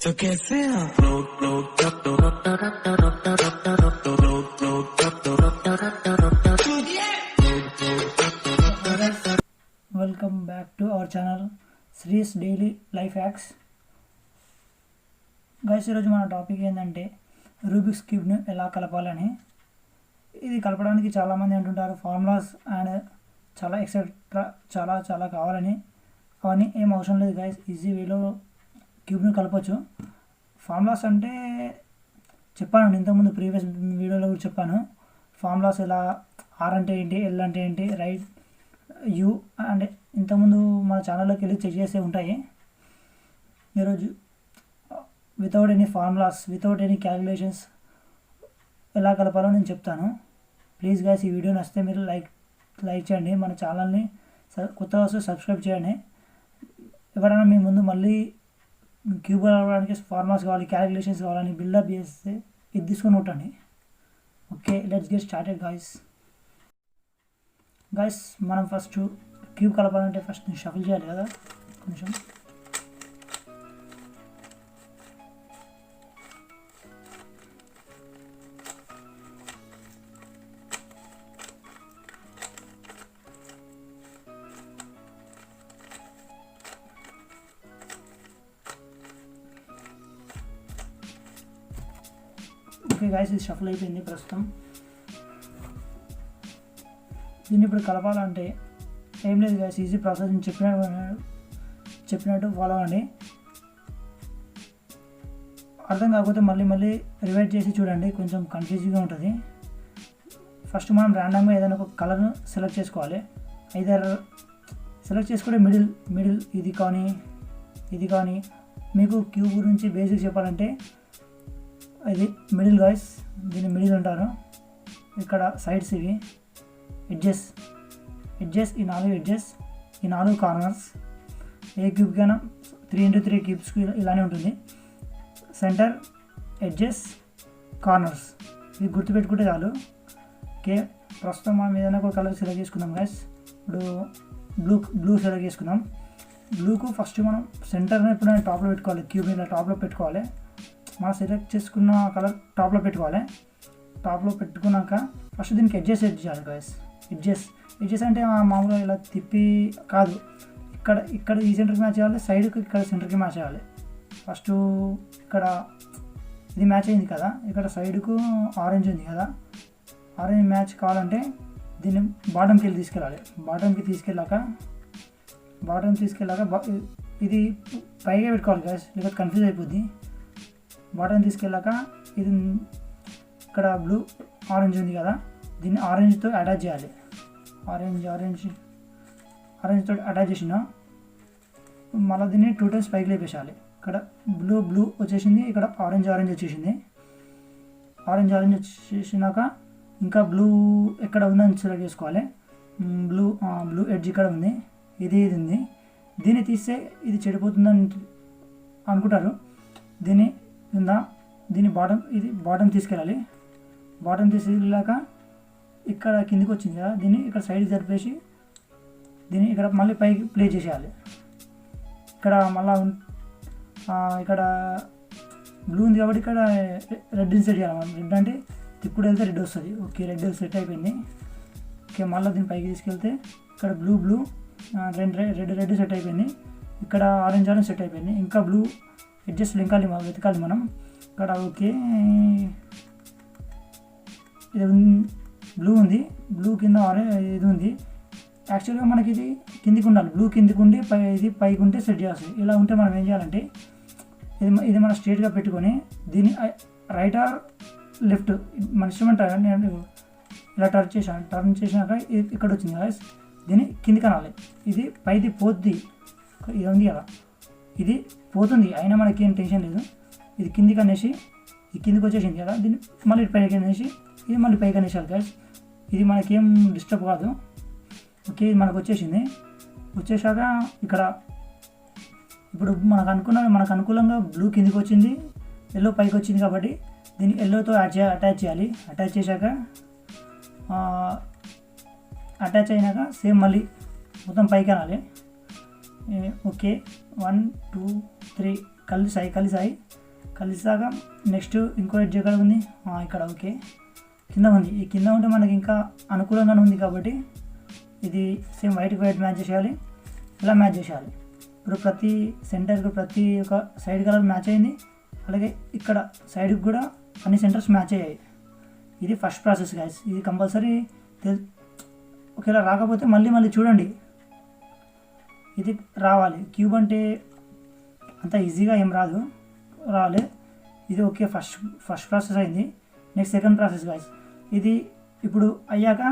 तो कैसे welcome back to our channel శ్రీస్ daily life hacks. Guys, ఈరోజు మన టాపిక్ ఏంటంటే రూబిక్స్ క్యూబ్ను ఎలా కలపాలని. ఇది కలపడానికి చాలామంది అంటుంటారు ఫార్ములాస్ అండ్ చాలా ఎక్సెట్రా చాలా కావాలని. అవన్నీ ఏం అవసరం లేదు గైస్, ఈజీ వేలో క్యూబ్ను కలపచ్చు. ఫార్ములాస్ అంటే చెప్పాను ఇంతకుముందు ప్రీవియస్ వీడియోలో కూడా చెప్పాను. ఫార్ములాస్ ఎలా, ఆర్ అంటే ఏంటి, ఎల్ అంటే ఏంటి, రైట్, యూ అంటే ఇంతకుముందు మన ఛానల్లోకి వెళ్ళి చెక్ చేసే ఉంటాయి. ఈరోజు without any formulas, without any calculations ఎలా కలపాలో నేను చెప్తాను. ప్లీజ్ గైస్, ఈ వీడియో నచ్చితే మీరు లైక్ చేయండి. మన ఛానల్ని కొత్త వస్తే సబ్స్క్రైబ్ చేయండి. ఎవరైనా మీ ముందు మళ్ళీ క్యూబ్ కలపడానికి ఫార్ములాస్ కావాలి, క్యాలిక్యులేషన్స్ కావాలని బిల్డప్ చేస్తే ఇది తీసుకొని ఉంటాండి. Okay, let's get started guys. మనం ఫస్ట్ క్యూబ్ కలపాలంటే ఫస్ట్ షఫల్ చేయాలి కదా కొంచెం. ఓకే గైస్, ఇది షఫల్ అయిపోయింది ప్రస్తుతం. దీన్ని ఇప్పుడు కలపాలంటే ఏం లేదు గైస్, ఈజీ ప్రాసెస్. నేను చెప్పినట్టు ఫాలో అవ్వండి. అర్థం కాకపోతే మళ్ళీ రివైట్ చేసి చూడండి, కొంచెం కన్ఫ్యూజింగ్గా ఉంటుంది. ఫస్ట్ మనం ర్యాండమ్గా ఏదైనా ఒక కలర్ను సెలెక్ట్ చేసుకోవాలి. ఐదర్ సెలెక్ట్ చేసుకుంటే మిడిల్ ఇది కానీ మీకు క్యూబ్ గురించి బేసిక్ చెప్పాలంటే ఇది మిడిల్ గైస్, దీన్ని మిడిల్ అంటారు. ఇక్కడ సైడ్స్ ఇవి ఎడ్జెస్, ఈ 4 ఎడ్జెస్, ఈ 4 కార్నర్స్. ఏ క్యూబ్కైనా 3x3 క్యూబ్స్కి ఇలానే ఉంటుంది. సెంటర్, ఎడ్జెస్, కార్నర్స్, ఇది గుర్తుపెట్టుకుంటే చాలు. ఓకే, ప్రస్తుతం మనం ఏదైనా ఒక కలర్ సెలెక్ట్ చేసుకుందాం గైస్. ఇప్పుడు బ్లూ సెలెక్ట్ చేసుకుందాం. బ్లూకు ఫస్ట్ మనం సెంటర్ని ఎప్పుడైనా టాప్లో పెట్టుకోవాలి, క్యూబ్ని ఇలా టాప్లో పెట్టుకోవాలి. మనం సెలెక్ట్ చేసుకున్న కలర్ టాప్లో పెట్టుకోవాలి. టాప్లో పెట్టుకున్నాక ఫస్ట్ దీనికి ఎడ్జెస్ సెట్ చేయాలి గైస్. ఎడ్జెస్ అంటే మామూలుగా ఇలా తిప్పి కాదు, ఇక్కడ ఈ సెంటర్కి మ్యాచ్ చేయాలి, సైడ్కి ఇక్కడ సెంటర్కి మ్యాచ్ చేయాలి. ఫస్ట్ ఇక్కడ ఇది మ్యాచ్ అయింది కదా, ఇక్కడ సైడ్కు ఆరెంజ్ ఉంది కదా, ఆరెంజ్ మ్యాచ్ కావాలంటే దీన్ని బాటంకి వెళ్ళి తీసుకెళ్ళాలి. బాటంకి తీసుకెళ్ళాక ఇది పైగా పెట్టుకోవాలి గైస్, లేకపోతే కన్ఫ్యూజ్ అయిపోద్ది. బాటం తీసుకెళ్ళాక ఇది ఇక్కడ ఆరెంజ్ ఉంది కదా, దీన్ని ఆరెంజ్తో అటాచ్ చేయాలి. ఆరెంజ్తో అటాచ్ చేసిన మళ్ళీ దీన్ని 2 times పైకి లేపేసాలి. ఇక్కడ బ్లూ వచ్చేసింది, ఇక్కడ ఆరెంజ్ వచ్చేసింది. ఆరెంజ్ వచ్చేసినాక ఇంకా బ్లూ ఎక్కడ ఉందని సెలెక్ట్ చేసుకోవాలి. బ్లూ ఎడ్జ్ ఇక్కడ ఉంది, ఇది ఉంది. దీన్ని తీస్తే ఇది చెడిపోతుందని అనుకుంటారు. దీన్ని బాటం తీసుకెళ్ళాలి. బాటం తీసుకెళ్ళాక ఇక్కడ కిందికి వచ్చింది కదా, దీన్ని ఇక్కడ సైడ్కి జరిపేసి దీన్ని ఇక్కడ మళ్ళీ పైకి ప్లే చేసేయాలి. ఇక్కడ మళ్ళీ ఇక్కడ బ్లూ ఉంది కాబట్టి ఇక్కడ రెడ్ సెట్ చేయాలి. మనం రెడ్ అంటే తిప్పుడు వెళ్తే రెడ్ వస్తుంది. ఓకే, రెడ్ సెట్ అయిపోయింది. ఓకే, మళ్ళీ దీన్ని పైకి తీసుకెళ్తే ఇక్కడ బ్లూ రెడ్ సెట్ అయిపోయింది. ఇక్కడ ఆరెంజ్ సెట్ అయిపోయింది. ఇంకా బ్లూ ఎడ్జెస్ వెతకాలి మనం ఇక్కడ. ఓకే, ఇది బ్లూ ఉంది, బ్లూ కింద ఇది ఉంది. యాక్చువల్గా మనకి ఇది కిందికి ఉండాలి, బ్లూ కిందికి ఉండి ఇది పైకి ఉంటే సెట్ చేయాల్సి. ఇలా ఉంటే మనం ఏం చేయాలంటే ఇది మనం స్ట్రేట్గా పెట్టుకొని దీన్ని రైట్ ఆర్ లెఫ్ట్ మన ఇష్టమంటే నేను ఇలా టర్న్ చేసినాక ఇక్కడ వచ్చింది కదా, దీన్ని కిందికి అనాలి. ఇది పైది పోద్ది, ఇది ఉంది కదా, ఇది పోతుంది, అయినా మనకి ఏం టెన్షన్ లేదు. ఇది కిందికి అనేసి ఇది కిందికి వచ్చేసింది కదా, దీన్ని మళ్ళీ పైకి అనేసి ఇది మళ్ళీ పైకి అనేసాలి గైస్. ఇది మనకేం డిస్టర్బ్ కాదు. ఓకే, ఇది మనకు వచ్చేసాక ఇక్కడ ఇప్పుడు మనకు అనుకూలంగా బ్లూ కిందికి వచ్చింది, ఎల్లో పైకి వచ్చింది కాబట్టి దీన్ని ఎల్లోతో అటాచ్ చేయాలి. అటాచ్ చేశాక అటాచ్ అయినాక సేమ్ మళ్ళీ మొత్తం పైకి అనాలి. ఓకే 1 2 3 కలిసాక నెక్స్ట్ ఇంకో ఎడ్జ్ ఎక్కడ ఉంది, ఇక్కడ ఓకే కింద ఉంది. ఈ కింద ఉంటే మనకి ఇంకా అనుకూలంగానే ఉంది కాబట్టి ఇది సేమ్ వైట్కి వైట్ మ్యాచ్ చేసేయాలి, ఇలా మ్యాచ్ చేసేయాలి. ఇప్పుడు ప్రతి సెంటర్కి ప్రతి ఒక్క సైడ్ కలర్ మ్యాచ్ అయింది, అలాగే ఇక్కడ సైడ్కి కూడా అన్ని సెంటర్స్ మ్యాచ్ అయ్యాయి. ఇది ఫస్ట్ ప్రాసెస్ గైస్. ఇది కంపల్సరీ ఒకవేళ రాకపోతే మళ్ళీ చూడండి, ఇది రావాలి. క్యూబ్ అంటే అంత ఈజీగా ఏం రావాలి. ఇది ఓకే ఫస్ట్ ప్రాసెస్ అయింది. Next second process guys. ఇది ఇప్పుడు అయ్యాక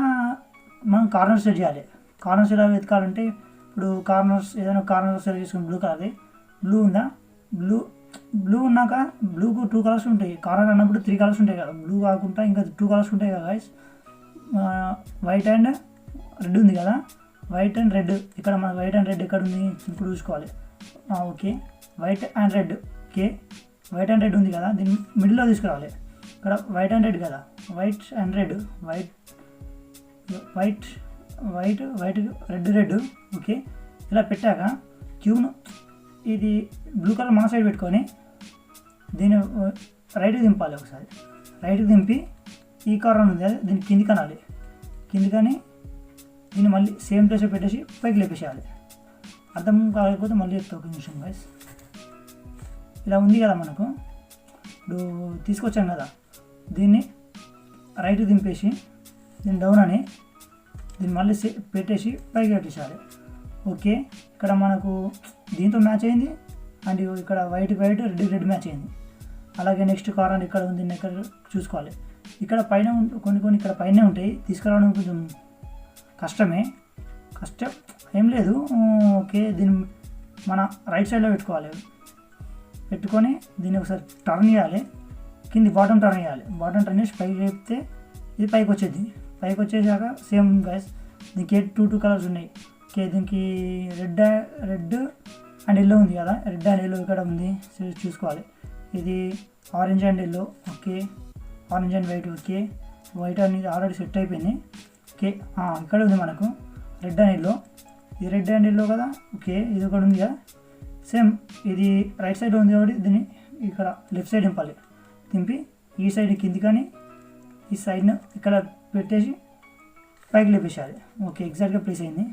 మనం కార్నర్స్ సెట్ చేయాలి. కార్నర్స్ ఎలా వెతకాలంటే ఇప్పుడు ఏదైనా కార్నర్స్ సెలెక్ట్ చేసుకుని బ్లూ కలర్ది బ్లూ ఉందా, బ్లూ ఉన్నాక బ్లూకు 2 కలర్స్ ఉంటాయి. కార్నర్ అన్నప్పుడు 3 కలర్స్ ఉంటాయి కదా, బ్లూ కాకుండా ఇంకా 2 కలర్స్ ఉంటాయి కదా గైస్. వైట్ అండ్ రెడ్ ఉంది కదా, వైట్ అండ్ రెడ్. ఇక్కడ మన వైట్ అండ్ రెడ్ ఎక్కడ ఉంది ఇప్పుడు చూసుకోవాలి. Okay white and red, okay white and red ఉంది కదా, దీన్ని మిడిల్లో తీసుకురావాలి. ఇక్కడ వైట్ అండ్ రెడ్ కదా, white and red, white red okay. ఇలా పెట్టాక క్యూబ్ను ఇది బ్లూ కలర్ మన సైడ్ పెట్టుకొని దీన్ని రైట్కి దింపాలి. ఒకసారి రైట్కి దింపి ఈ కార్నర్ ఉంది కదా దీన్ని కిందికి అనాలి. కిందికని దీన్ని మళ్ళీ సేమ్ ప్లేస్లో పెట్టేసి పైకి లేపేసేయాలి. అర్థం కాకపోతే మళ్ళీ చెప్తా ఒక నిమిషం గైస్. ఇలా ఉంది కదా మనకు, ఇప్పుడు తీసుకొచ్చాం కదా, దీన్ని రైట్కి దింపేసి దీన్ని డౌన్ అని దీన్ని మళ్ళీ పెట్టేసి పైకి పెట్టేసేయాలి. ఓకే ఇక్కడ మనకు దీంతో మ్యాచ్ అయింది అండ్ ఇక్కడ వైట్ రెడ్ మ్యాచ్ అయింది. అలాగే నెక్స్ట్ కార్నర్ ఇక్కడ ఉంది, ఇక్కడ చూసుకోవాలి. ఇక్కడ పైన కొన్ని ఇక్కడ పైనే ఉంటాయి, తీసుకురావడం కొంచెం కష్టం ఏం లేదు. ఓకే దీన్ని మన రైట్ సైడ్లో పెట్టుకొని దీన్ని ఒకసారి టర్న్ చేయాలి. కింది బాటమ్ టర్న్ చేయాలి. బాటమ్ టర్న్ చేసి పైకి లేపితే ఇది పైకి వచ్చేది. పైకి వచ్చేసాక సేమ్ గైస్ దీనికి 2 కలర్స్ ఉన్నాయి. ఓకే దీనికి రెడ్ అండ్ ఎల్లో ఉంది కదా, రెడ్ అండ్ ఎల్లో ఇక్కడ ఉంది చూసుకోవాలి. ఇది orange and yellow, okay orange and white, okay white అనేది ఆల్రెడీ సెట్ అయిపోయింది. ఓకే ఇక్కడ ఉంది మనకు రెడ్ అండ్ ఎల్లో, ఇది రెడ్ అండ్ ఎల్లో కదా, ఓకే ఇది ఒకటి ఉంది కదా. సేమ్ ఇది రైట్ సైడ్ ఉంది కాబట్టి దీన్ని ఇక్కడ లెఫ్ట్ సైడ్ దింపి ఈ సైడ్ కింది కానీ ఈ సైడ్ను ఇక్కడ పెట్టేసి పైకి లేపేసేయాలి. ఓకే ఎగ్జాక్ట్గా ప్లేస్ అయింది.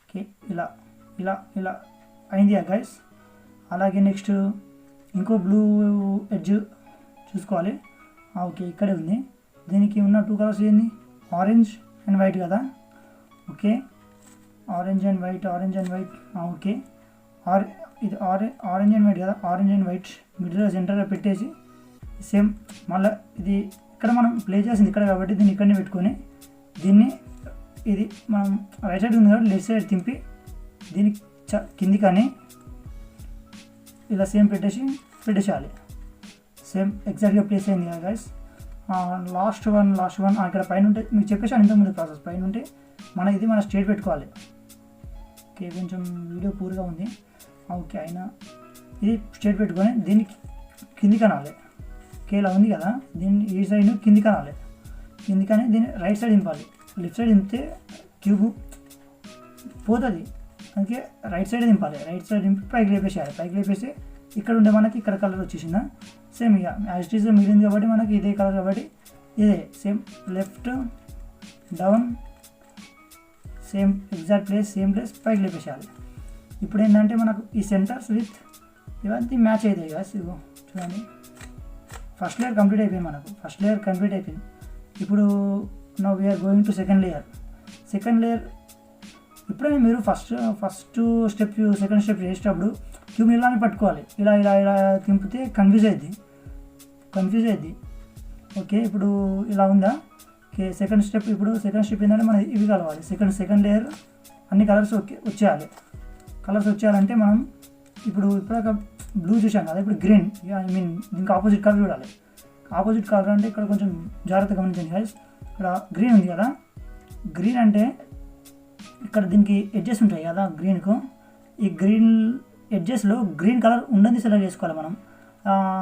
ఓకే ఇలా అయింది గైస్. అలాగే నెక్స్ట్ ఇంకో బ్లూ ఎడ్జ్ చూసుకోవాలి. ఓకే ఇక్కడే ఉంది. దీనికి ఉన్న 2 కలర్స్ ఏంది, ఆరెంజ్ అండ్ వైట్ కదా, okay orange and white okay ఇది ఆరెంజ్ అండ్ వైట్ కదా, ఆరెంజ్ అండ్ వైట్ మిడిల్లో సెంటర్లో పెట్టేసి సేమ్ మళ్ళీ ఇది ఇక్కడ మనం ప్లే చేసింది ఇక్కడ కాబట్టి దీన్ని ఇక్కడనే పెట్టుకొని దీన్ని ఇది మనం రైట్ సైడ్ ఉంది కాబట్టి లెఫ్ట్ సైడ్ తింపి దీన్ని కింది కానీ ఇలా సేమ్ పెట్టేసేయాలి. సేమ్ ఎగ్జాక్ట్గా ప్లేస్ అయింది కదా గైస్. లాస్ట్ వన్ ఇక్కడ పైన ఉంటే మీకు చెప్పేసాను ఇంతకుముందు ప్రాసెస్. పైన ఉంటే మన స్ట్రేట్ పెట్టుకోవాలి. ఓకే కొంచెం వీడియో పూర్గా ఉంది. ఓకే అయినా ఇది స్ట్రేట్ పెట్టుకొని దీన్ని కిందికి అనాలి. ఓకే ఇలా ఉంది కదా, దీన్ని ఈ సైడ్ కిందికి అనాలి. కిందికని దీన్ని రైట్ సైడ్ దింపాలి. లెఫ్ట్ సైడ్ దింపితే క్యూబ్ పోతుంది, అందుకే రైట్ సైడ్ దింపాలి. రైట్ సైడ్ దింపి పైకి లేపేసేయాలి. పైకి లేపేసి ఇక్కడ ఉండే మనకి ఇక్కడ కలర్ వచ్చేసిందా, సేమ్ ఇక యాజ్ ఇట్ ఈజ్ మిగిలింది కాబట్టి మనకి ఇదే కలర్ కాబట్టి ఇదే same left down same exact same place పైకి లేపేసేయాలి. ఇప్పుడు ఏంటంటే మనకు ఈ సెంటర్స్ విత్ ఇవన్నీ మ్యాచ్ అవుతాయి కదా. ఇగో చూడండి ఫస్ట్ లేయర్ కంప్లీట్ అయిపోయింది. ఇప్పుడు now we are going to second layer. ఇప్పుడే మీరు ఫస్ట్ స్టెప్ సెకండ్ స్టెప్ చేసేటప్పుడు క్యూబ్ని ఇలానే పట్టుకోవాలి. ఇలా తింపితే కన్ఫ్యూజ్ అయ్యింది. ఓకే ఇప్పుడు ఇలా ఉందా. ఓకే సెకండ్ స్టెప్ ఏంటంటే మనం ఇవి కలవాలి. సెకండ్ లేయర్ అన్ని కలర్స్ వచ్చేయాలంటే మనం ఇప్పుడు బ్లూ చూసాం కదా, ఇప్పుడు గ్రీన్ దీనికి ఆపోజిట్ కలర్ చూడాలి. ఆపోజిట్ కలర్ అంటే ఇక్కడ కొంచెం జాగ్రత్తగా గమనించండి గైస్. ఇక్కడ గ్రీన్ ఉంది కదా, గ్రీన్ అంటే ఇక్కడ దీనికి ఎడ్జెస్ ఉంటాయి కదా గ్రీన్కు. ఈ గ్రీన్ ఎడ్జెస్లో గ్రీన్ కలర్ ఉన్నది సెలెక్ట్ చేసుకోవాలి మనం.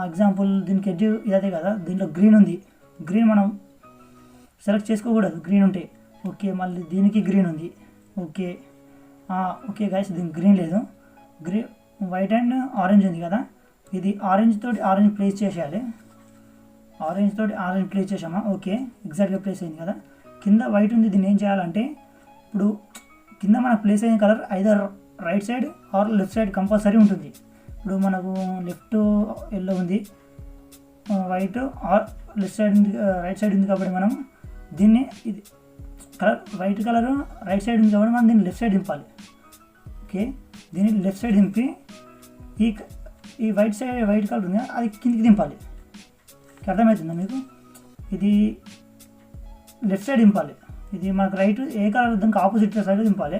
ఎగ్జాంపుల్ దీనికి ఎడ్జ్ ఇదే కదా, దీంట్లో గ్రీన్ ఉంది. గ్రీన్ మనం సెలెక్ట్ చేసుకోకూడదు గ్రీన్ ఉంటే. ఓకే మళ్ళీ దీనికి గ్రీన్ ఉంది. ఓకే గైస్ దీనికి గ్రీన్ లేదు, వైట్ అండ్ ఆరెంజ్ ఉంది కదా. ఇది ఆరెంజ్ తోటి ఆరెంజ్ ప్లేస్ చేసేయాలి. ఆరెంజ్ తోటి ఆరెంజ్ ప్లేస్ చేసామా, ఓకే ఎగ్జాక్ట్గా ప్లేస్ అయింది కదా. కింద వైట్ ఉంది, దీన్ని ఏం చేయాలంటే ఇప్పుడు కింద మనకు ప్లేస్ అయిన colour either right side or left side compulsory ఉంటుంది. ఇప్పుడు మనకు లెఫ్ట్ ఎల్లో ఉంది, వైట్ ఆర్ లెఫ్ట్ సైడ్ ఉంది, రైట్ సైడ్ ఉంది కాబట్టి మనం దీన్ని ఇది colour white colour right side ఉంది కాబట్టి మనం దీన్ని లెఫ్ట్ సైడ్ దింపాలి. ఓకే, దీన్ని లెఫ్ట్ సైడ్ దింపి ఈ వైట్ కలర్ ఉంది అది కిందికి దింపాలి. అర్థమవుతుందా మీకు? ఇది లెఫ్ట్ సైడ్ దింపాలి. ఇది మనకు రైట్ ఏ కలర్ దానికి ఆపోజిట్ సైడ్ దింపాలి.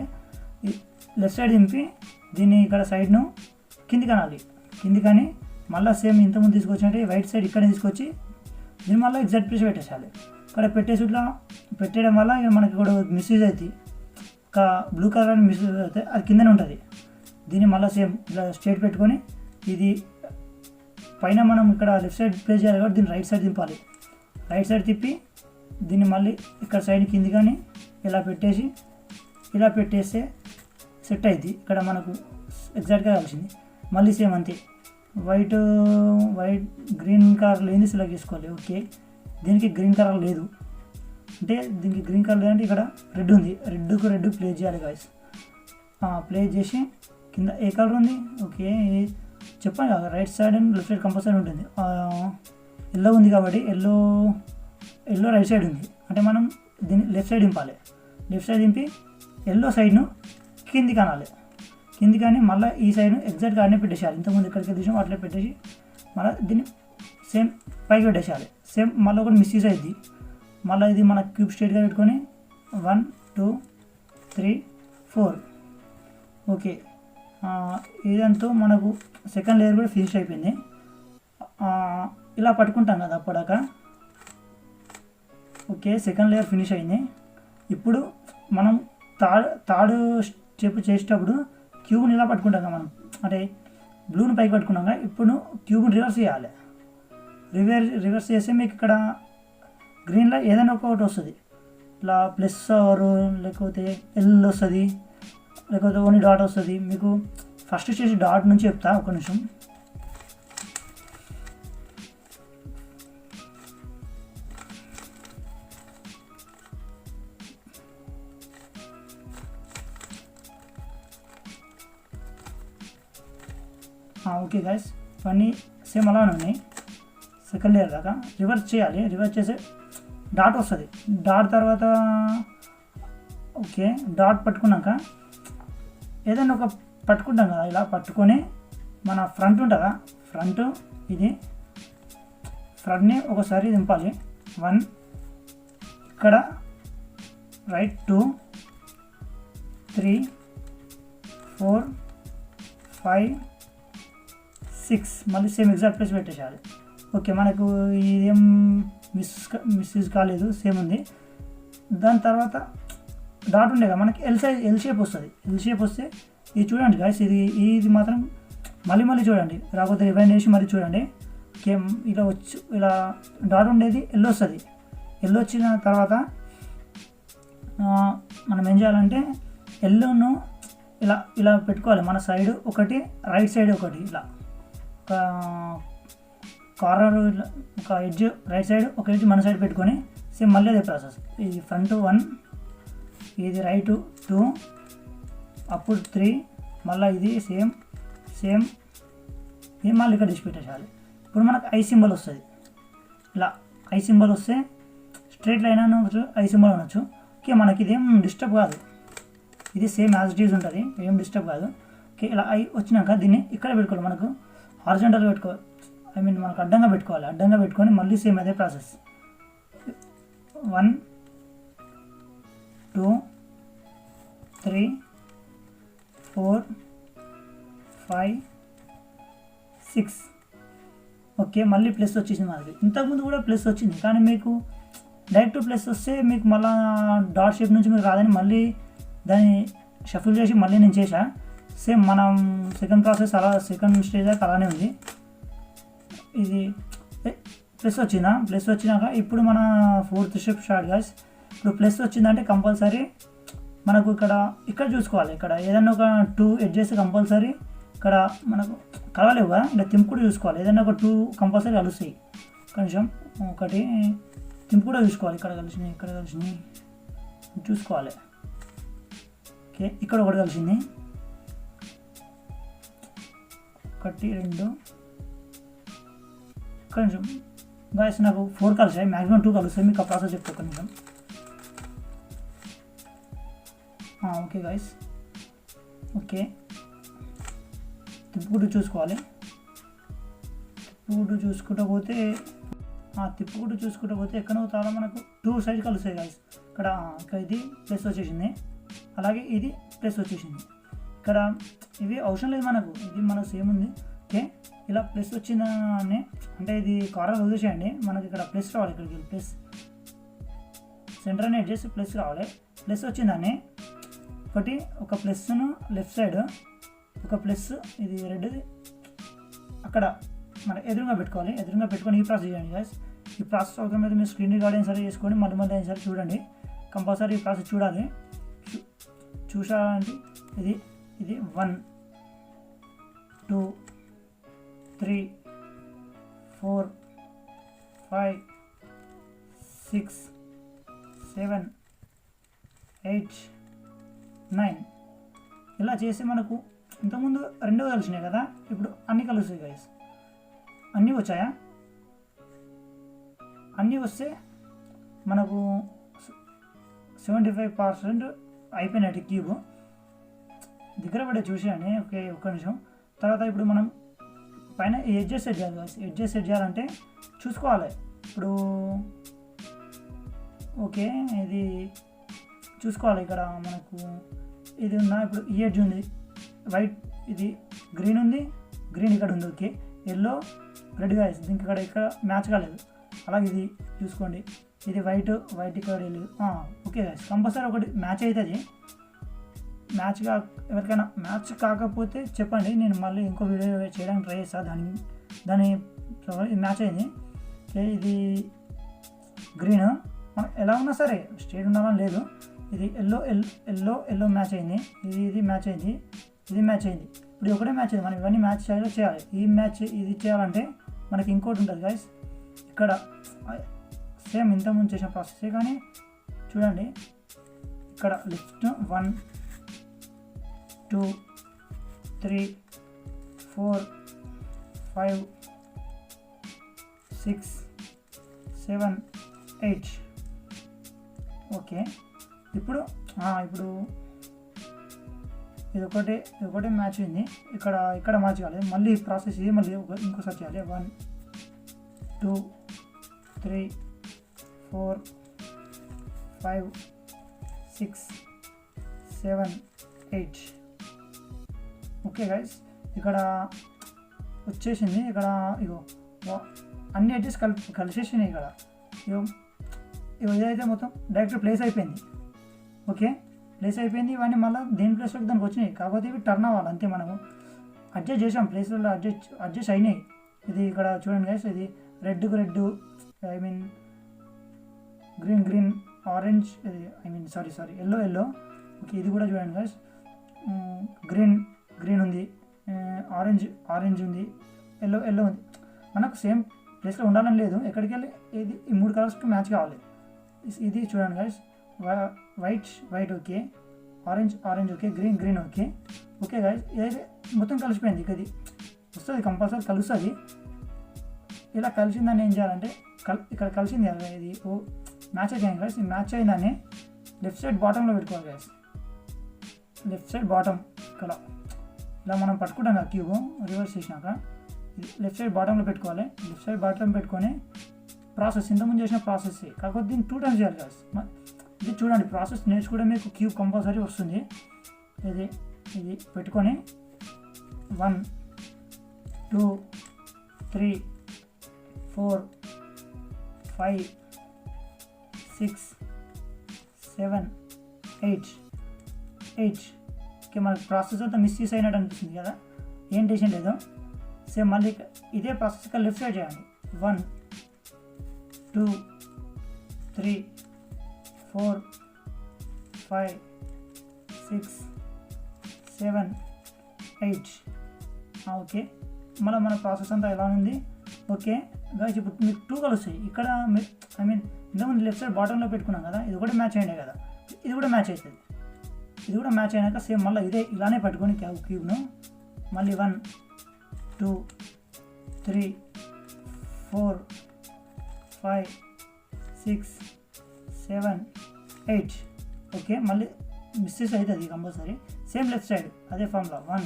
లెఫ్ట్ సైడ్ దింపి దీన్ని ఇక్కడ సైడ్ను కిందికి అనాలి. కిందికని మళ్ళీ సేమ్ ఇంతకుముందు తీసుకొచ్చినట్టే వైట్ సైడ్ ఇక్కడ తీసుకొచ్చి దీన్ని మళ్ళీ ఎగ్జాక్ట్ ప్లేస్ పెట్టేసాలి. ఇక్కడ పెట్టేసి ఇట్లా పెట్టేయడం వల్ల ఇక మనకి కూడా మిస్యూజ్ అవుతుంది. ఒక బ్లూ కలర్ అని మిస్యూజ్ అవుతాయి, అది కిందనే ఉంటుంది. దీన్ని మళ్ళీ సేమ్ ఇట్లా స్ట్రేట్ పెట్టుకొని ఇది పైన మనం ఇక్కడ లెఫ్ట్ సైడ్ ప్లేస్ చేయాలి కాబట్టి దీన్ని రైట్ సైడ్ దింపాలి. రైట్ సైడ్ తిప్పి దీన్ని మళ్ళీ ఇక్కడ సైడ్ కింది కానీ ఇలా పెట్టేస్తే సెట్ అయింది. ఇక్కడ మనకు ఎగ్జాక్ట్గా కలిసింది. మళ్ళీ సేమ్ అంతే, వైట్ గ్రీన్ కలర్ లేని సెలెక్ట్ చేసుకోవాలి. ఓకే, దీనికి గ్రీన్ కలర్ లేదు అంటే దీనికి గ్రీన్ కలర్ లేదంటే ఇక్కడ రెడ్ ఉంది, రెడ్ ప్లేస్ చేయాలి గాయస్. ప్లేస్ చేసి కింద ఏ కలర్ ఉంది, ఓకే చెప్పాను కదా right side and left side compulsory ఉంటుంది. ఎల్లో ఉంది కాబట్టి ఎల్లో రైట్ సైడ్ ఉంది అంటే మనం దీన్ని లెఫ్ట్ సైడ్ దింపాలి. లెఫ్ట్ సైడ్ దింపి ఎల్లో సైడ్ను కిందికి అనాలి. కిందికి అని మళ్ళీ ఈ సైడ్ను ఎగ్జాక్ట్గా అన్నీ పెట్టేసేయాలి. ఇంతకుముందు ఎక్కడికి తీసామో అట్లా పెట్టేసి మళ్ళీ దీన్ని సేమ్ పైకి పెట్టేసేయాలి. సేమ్ మళ్ళీ ఒకటి మిస్యూజ్ అయింది. మళ్ళీ ఇది మన క్యూబ్ స్ట్రేట్గా పెట్టుకొని 1 2 3 4 ఓకే. ఇదంతా మనకు సెకండ్ లేయర్ కూడా ఫినిష్ అయిపోయింది. ఇలా పట్టుకుంటాం కదా అప్పటిదాకా. ఓకే, సెకండ్ లేయర్ ఫినిష్ అయింది. ఇప్పుడు మనం థర్డ్ స్టెప్ చేసేటప్పుడు క్యూబ్ని ఇలా పట్టుకుంటాం కదా మనం, అంటే బ్లూని పైకి పట్టుకున్నాక ఇప్పుడు క్యూబ్ని రివర్స్ చేయాలి. రివర్స్ చేస్తే మీకు ఇక్కడ గ్రీన్లో ఏదైనా ఒకటి వస్తుంది. ఇట్లా ప్లస్ ఆర్ లేకపోతే ఎల్ వస్తుంది, లేకపోతే ఓన్లీ డాట్ వస్తుంది. మీకు ఫస్ట్ చేసి డాట్ నుంచి చెప్తా, ఒక నిమిషం. ఓకే గైస్, ఇవన్నీ సేమ్ అలానే ఉన్నాయి. సెకండ్ లేయర్ దాకా రివర్స్ చేయాలి. రివర్స్ చేసి డాట్ వస్తుంది. డాట్ తర్వాత ఓకే డాట్ పట్టుకున్నాక ఏదైనా ఒక పట్టుకుంటాం కదా, ఇలా పట్టుకొని మన ఫ్రంట్ ఉంటుందా, ఇది ఫ్రంట్ని ఒకసారి దింపాలి. 1 ఇక్కడ రైట్ 2 3 4 5 6 మళ్ళీ సేమ్ ఎగ్జాక్ట్ ప్లేస్ పెట్టేసేయాలి. ఓకే, మనకు ఇదేం మిస్యూజ్ కాలేదు, సేమ్ ఉంది. దాని తర్వాత డాట్ ఉండే కదా మనకి ఎల్ షేప్ వస్తుంది. ఎల్ షేప్ వస్తే ఇది చూడండి గాయస్, ఇది మాత్రం మళ్ళీ చూడండి, రాకపోతే రివైండ్ చేసి మళ్ళీ చూడండి. ఓకే, ఇలా డాట్ ఉండేది ఎల్లో వస్తుంది. ఎల్లో వచ్చిన తర్వాత మనం ఏం చేయాలంటే ఎల్లోను ఇలా పెట్టుకోవాలి. మన సైడ్ ఒకటి, రైట్ సైడ్ ఒకటి, ఇలా కార్నర్ ఒక ఎడ్జ్ రైట్ సైడ్, ఒక ఎడ్జ్ మన సైడ్ పెట్టుకొని సేమ్ మళ్ళీ అదే ప్రాసెస్. ఇది ఫ్రంట్ 1, ఇది రైట్ 2, అప్పుడు 3, మళ్ళీ ఇది సేమ్ ఇది మళ్ళీ ఇక్కడ డిష్ పెట్టేసాలి. ఇప్పుడు మనకు ఐ సింబల్ వస్తుంది. ఇలా ఐ సింబల్ వస్తే స్ట్రైట్ లైన్ అనవచ్చు, ఐ సింబల్ అనవచ్చు. ఓకే, మనకి ఇదేం డిస్టర్బ్ కాదు, ఇది సేమ్ యాజ్ ఇట్ ఈజ్ ఉంటుంది, ఏం డిస్టర్బ్ కాదు. ఓకే, ఇలా ఐ వచ్చినాక దీన్ని ఇక్కడ పెట్టుకోవాలి. మనకు హారిజాంటల్గా పెట్టుకోవాలి, మనకు అడ్డంగా పెట్టుకోవాలి. అడ్డంగా పెట్టుకొని మళ్ళీ సేమ్ అదే ప్రాసెస్. 1 2 3 4 5 6 ఓకే, మళ్ళీ ప్లస్ వచ్చేసింది మనకి. ఇంతకుముందు కూడా ప్లస్ వచ్చింది, కానీ మీకు డైరెక్ట్ ప్లస్ వస్తే మీకు మళ్ళీ డాట్ షేప్ నుంచి మీకు రాదని మళ్ళీ దాన్ని షఫుల్ చేసి మళ్ళీ నేను చేసా. సేమ్ మనం సెకండ్ ప్రాసెస్ అలా సెకండ్ స్టేజ్ దాకా అలానే ఉంది. ఇది ప్లస్ వచ్చిందా, ప్లస్ వచ్చినాక ఇప్పుడు మన 4th స్టెప్ స్టార్ట్ గాయ్స్. ఇప్పుడు ప్లస్ వచ్చిందంటే కంపల్సరీ మనకు ఇక్కడ చూసుకోవాలి. ఇక్కడ ఏదైనా ఒక 2 ఎడ్జెస్ కంపల్సరీ ఇక్కడ మనకు కలవలేవు కదా, ఇలా తింపుడు చూసుకోవాలి. ఏదైనా ఒక 2 కంపల్సరీ కలుస్తాయి. కొంచెం ఒకటి తింపుడు చూసుకోవాలి, ఇక్కడ కలిసినాయి, ఇక్కడ కలిసినాయి చూసుకోవాలి. ఓకే, ఇక్కడ ఒకటి కలిసింది, 1 2 కొంచెం గాయస్ నాకు 4 కలిసాయి, మ్యాక్సిమం 2 కలుస్తాయి. మీకు ఆ ప్రాసెస్ చెప్తా కొంచెం. ఓకే గాయస్, ఓకే తిప్పుకుంటూ చూసుకోవాలి. తిప్పుకుంటూ పోతే ఎక్కడో చాలా మనకు 2 సైడ్ కలుస్తాయి గాయస్. ఇక్కడ ఇది ప్లస్ వచ్చేసింది, అలాగే ఇది ప్లస్ వచ్చేసింది. ఇక్కడ ఇవి అవసరం లేదు మనకు, ఇది మనకు సేమ్ ఉంది. ఓకే, ఇలా ప్లస్ వచ్చిందని అంటే ఇది కార్నర్ వదిలేసేయండి, మనకి ఇక్కడ ప్లస్ రావాలి. ఇక్కడికి ప్లస్ సెంటర్ అనేది చేసి ప్లస్ రావాలి. ప్లస్ వచ్చిందని ఒక ప్లస్ను లెఫ్ట్ సైడ్, ఒక ప్లస్ ఇది రెడ్ది అక్కడ మన ఎదురుగా పెట్టుకోవాలి. ఎదురుగా పెట్టుకొని ఈ ప్రాసెస్ చేయండి గాయస్. ఈ ప్రాసెస్ అవసరం మీద మీరు స్క్రీన్ రికార్డ్ అయిన సరే చేసుకొని మళ్ళీ అయిన సరే చూడండి. కంపల్సరీ ఈ ప్రాసెస్ చూడాలి. చూసారంటే ఇది 1 2 3 4 5 6 7 8 9 ఇలా చేసి మనకు ఇంతకుముందు 2 కలిసినాయి కదా, ఇప్పుడు అన్నీ కలుస్తాయి గైస్. అన్నీ వచ్చాయా? అన్నీ వస్తే మనకు 75% అయిపోయినట్టు క్యూబ్ దగ్గర పడే చూసేయండి. ఓకే, ఒక్క నిమిషం. తర్వాత ఇప్పుడు మనం పైన ఎడ్జెస్ సెట్ చేయాలి గైస్. ఎడ్జెస్ సెట్ చేయాలంటే చూసుకోవాలి. ఇప్పుడు ఓకే, ఇది చూసుకోవాలి. ఇక్కడ మనకు ఇది ఉన్నా, ఇప్పుడు ఈ ఎడ్జ్ ఉంది వైట్, ఇది గ్రీన్ ఉంది, గ్రీన్ ఇక్కడ ఉంది. ఓకే, ఎల్లో రెడ్ గైస్, దీనికి ఇక్కడ మ్యాచ్ కాలేదు. అలాగే ఇది చూసుకోండి, ఇది వైట్ ఇక్కడ లేదు. ఓకే గైస్, కంపల్సరీ ఒకటి మ్యాచ్ అవుతుంది. ఎవరికైనా మ్యాచ్ కాకపోతే చెప్పండి, నేను మళ్ళీ ఇంకో వీడియో చేయడానికి ట్రై చేస్తాను. దాని మ్యాచ్ అయింది. ఇది గ్రీన్, మనం ఎలా ఉన్నా సరే స్ట్రేట్ ఉండాలని లేదు. ఇది ఎల్లో మ్యాచ్ అయింది, ఇది మ్యాచ్ అయింది, ఇది మ్యాచ్ అయింది. ఇప్పుడు ఒకటే మ్యాచ్ అయింది. మనం ఇవన్నీ మ్యాచ్ చేయాలి. ఈ మ్యాచ్ ఇది చేయాలంటే మనకి ఇంకోటి ఉంటుంది గైస్. ఇక్కడ సేమ్ ఇంతకుముందు చేసిన ప్రాసెసే, కానీ చూడండి ఇక్కడ లిస్ట్ 1 2 3 4 5 6 7 8. ఓకే, ఇప్పుడు ఇది ఒకటే మ్యాచ్ అయింది. ఇక్కడ మ్యాచ్ కాలేదు. మళ్ళీ ప్రాసెస్ ఇది మళ్ళీ ఇంకోసారి చేయాలి. 1 2 3 4 5 6 7 8. ఓకే గైస్, ఇక్కడ వచ్చేసింది. ఇక్కడ అన్ని ఎడ్జెస్ కలిసేసినాయి. ఇక్కడ ఇదైతే మొత్తం డైరెక్ట్ ప్లేస్ అయిపోయింది. ఓకే, ప్లేస్ అయిపోయింది. ఇవన్నీ మళ్ళీ దేని ప్లేస్లోకి దానికి వచ్చినాయి. కాకపోతే ఇవి టర్న్ అవ్వాలి అంతే. మనము అడ్జస్ట్ చేసాం, ప్లేస్లలో అడ్జస్ట్ అయినాయి. ఇది ఇక్కడ చూడండి గైస్, ఇది రెడ్కు red, green orange, sorry yellow. Okay, ఇది కూడా చూడండి గైస్, గ్రీన్ ఉంది, ఆరెంజ్ ఉంది, ఎల్లో ఉంది. మనకు సేమ్ ప్లేస్లో ఉండాలని లేదు. ఎక్కడికి వెళ్ళి ఈ 3 కలర్స్కి మ్యాచ్ కావాలి. ఇది చూడండి guys, white okay, orange okay, green okay. Okay guys, ఇదైతే మొత్తం కలిసిపోయింది. ఇది వస్తుంది, కంపల్సరీ కలుస్తుంది. ఇలా కలిసిందాన్ని ఏం చేయాలంటే ఇక్కడ కలిసింది కదా, ఇది మ్యాచ్ అయ్యింది గైస్. ఈ మ్యాచ్ అయిందాన్ని లెఫ్ట్ సైడ్ బాటంలో పెట్టుకోవాలి గైస్. లెఫ్ట్ సైడ్ బాటమ్ ఇక్కడ ఇలా మనం పట్టుకుంటాం కదా క్యూబ్ రివర్స్ చేసినాక, లెఫ్ట్ సైడ్ బాటంలో పెట్టుకోవాలి. లెఫ్ట్ సైడ్ బాటం పెట్టుకొని ప్రాసెస్ ఇంతకుముందు చేసిన ప్రాసెస్, కాకపోతే దీన్ని 2 times చేయాలి గైస్. ఇది చూడండి, ప్రాసెస్ నేర్చుకుంటే మీకు క్యూబ్ కంపల్సరీ వస్తుంది. ఇది పెట్టుకొని 1 2 3 4 5 6 7 8. ఓకే, మనకి ప్రాసెస్ అంతా మిస్యూస్ అయినట్టు అనిపిస్తుంది కదా, ఏం టెన్షన్ లేదు. సేమ్ మళ్ళీ ఇదే ప్రాసెస్ ఇక్కడ లెఫ్ట్ సైడ్ చేయండి. 1 2 3 4 5 6 7 8. ఓకే, మళ్ళీ మన ప్రాసెస్ అంతా ఎలా ఉంది. ఓకే గైస్, ఇప్పుడు మీకు 2 కలుస్తాయి ఇక్కడ. ఐ మీన్ ఇంతకుముందు లెఫ్ట్ సైడ్ బాటంలో పెట్టుకున్నాం కదా, ఇది కూడా మ్యాచ్ అయ్యాయి కదా, ఇది కూడా మ్యాచ్ అవుతుంది. ఇది కూడా మ్యాచ్ అయినాక సేమ్ మళ్ళీ ఇలానే పట్టుకొని క్యూబ్ను మళ్ళీ 1 2 3 4 5 6 7 8. ఓకే, మళ్ళీ మిస్టేక్స్ అవుతుంది కంపల్సరీ. సేమ్ లెఫ్ట్ సైడ్ అదే ఫార్ములా 1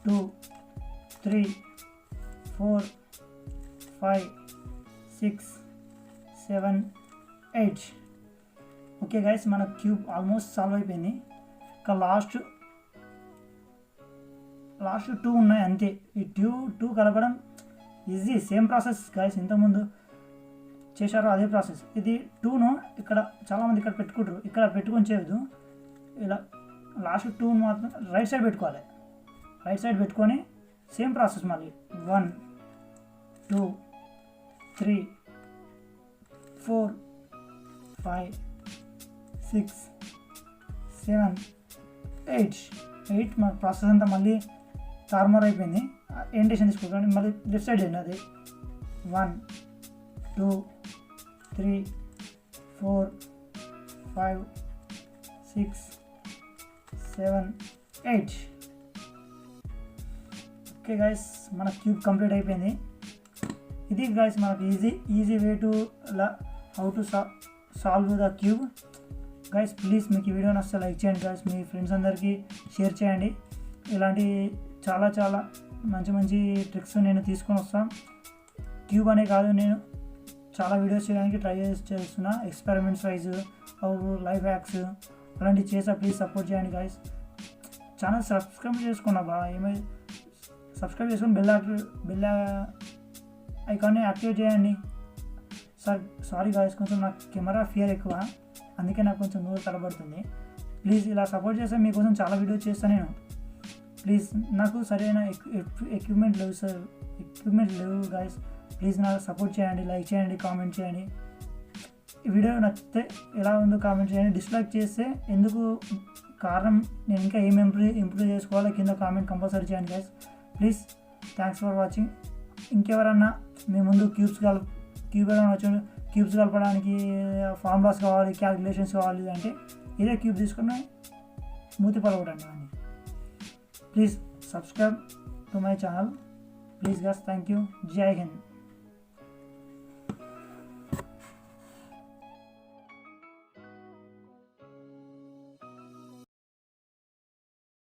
2 3 4 5 6 7 8. ఓకే గైస్, మన క్యూబ్ ఆల్మోస్ట్ సాల్వ్ అయిపోయింది. ఇంకా లాస్ట్ 2 ఉన్నాయి అంతే. ఈ 2 కలపడం ఈజీ, సేమ్ ప్రాసెస్ గైస్, ఇంతకుముందు చేశారో అదే ప్రాసెస్. ఇది 2ను ఇక్కడ చాలామంది ఇక్కడ పెట్టుకుంటారు, ఇక్కడ పెట్టుకొని చేయదు. ఇలా లాస్ట్ 2 మాత్రం రైట్ సైడ్ పెట్టుకోవాలి. రైట్ సైడ్ పెట్టుకొని సేమ్ ప్రాసెస్ మళ్ళీ 1 2 3 4 5 6 7 8. మన ప్రాసెస్ అంతా మళ్ళీ తారుమారు అయిపోయింది. ఎంటేషన్ తీసుకోవాలి. మళ్ళీ లెఫ్ట్ సైడ్ చేయండి. అది 1 2 3 4 5 6 7 8. ఓకే గైస్, మన క్యూబ్ కంప్లీట్ అయిపోయింది. ఇది గైస్ మనకు easy way to how to solve the cube. Guys please మీకు ఈ వీడియో నచ్చితే లైక్ చేయండి గైస్, మీ ఫ్రెండ్స్ అందరికీ షేర్ చేయండి. ఇలాంటి చాలా మంచి ట్రిక్స్ నేను తీసుకొని వస్తాను. క్యూబ్ అనే కాదు, నేను చాలా వీడియోస్ చేయడానికి ట్రై చేస్తున్నా. ఎక్స్పెరిమెంట్స్ వైజ్ లైఫ్ హ్యాక్స్ అలాంటివి చేసా. ప్లీజ్ సపోర్ట్ చేయండి గైస్. ఛానల్ సబ్స్క్రైబ్ చేసుకున్నా సబ్స్క్రైబ్ చేసుకొని బెల్ ఐకాన్ని యాక్టివేట్ చేయండి. సారీ గాయస్, కొంచెం నాకు కెమెరా ఫియర్ ఎక్కువ, అందుకే నాకు కొంచెం నోరు తడబడుతుంది. ప్లీజ్ ఇలా సపోర్ట్ చేస్తే మీకోసం చాలా వీడియోస్ చేస్తాను నేను. ప్లీజ్, నాకు సరైన ఎక్విప్మెంట్ లేవు గాయస్. ప్లీజ్ నాకు సపోర్ట్ చేయండి, లైక్ చేయండి, కామెంట్ చేయండి. ఈ వీడియో నచ్చితే ఎలా ఉందో కామెంట్ చేయండి. డిస్లైక్ చేస్తే ఎందుకు కారణం, నేను ఇంకా ఏం ఇంప్రూవ్ చేసుకోవాలో కింద కామెంట్ కంపల్సరీ చేయండి guys. Please, thanks for watching. ఇంకెవరన్నా మీ ముందు క్యూబ్స్ కలపడానికి ఫార్ములాస్ కావాలి, క్యాలిక్యులేషన్స్ కావాలి అంటే ఇదే క్యూబ్ తీసుకుని మూతి పడకూడండి అని. Please subscribe to my channel. Please guys, thank you. జై హింద్.